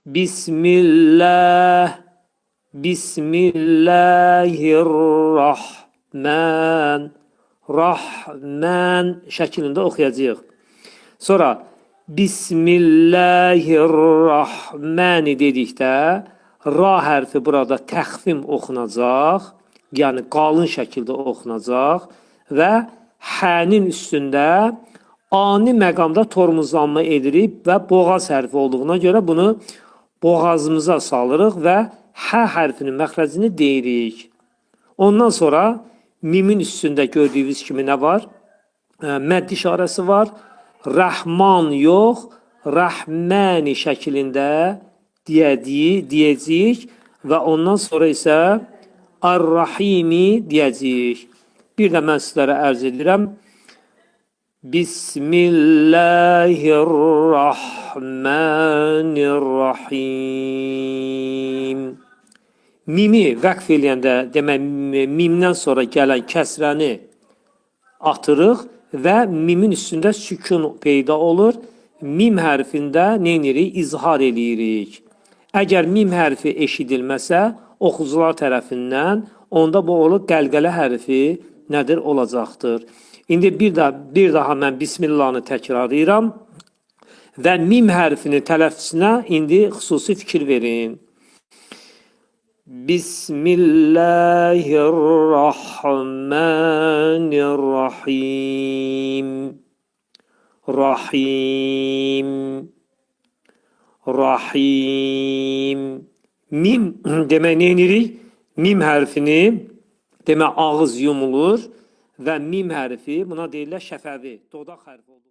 Bismillah. Bismillahirrahman. Rahman şəklində oxuyacağıq. Sonra Bismillahirrahmani dedikdə ra hərfi burada təxfim oxunacaq. Yəni qalın şəkildə oxunacaq və hənin üstündə ani məqamda tormuzlanma edilib və boğaz hərfi olduğuna görə bunu boğazımıza salırıq və hə hərfinin məxrəcini deyirik. Ondan sonra mimin üstündə gördüyünüz kimi nə var? Mədd işarəsi var. Rəhman yox, Rəhməni şəklində deyəcəyik və ondan sonra isə Ar-Rahimi deyəcəyik. Bir də mən sizlərə ərz edirəm. Bismillahirrahmanirrahim. Mimi vəqf eləyəndə demək mimdən sonra gələn kəsrəni atırıq və mimin üstündə sükun peyda olur. Mim hərfində nə edirik? İzhar eləyirik. Əgər mim hərfi eşidilməsə oxucular tərəfindən onda bu olur qəlqələ hərfi nədir? Olacaqdır. İndi bir daha mən Bismillahını təkrarlayıram və mim hərfinin tələffüzünə indi xüsusi fikir verin. Bismillahirrahmanirrahim. Rahim. Rahim. Mim demək nə edirik? Mim hərfini demək ağız yumulur və mim hərfi buna deyirlər şəfəvi, dodaq hərfi olur.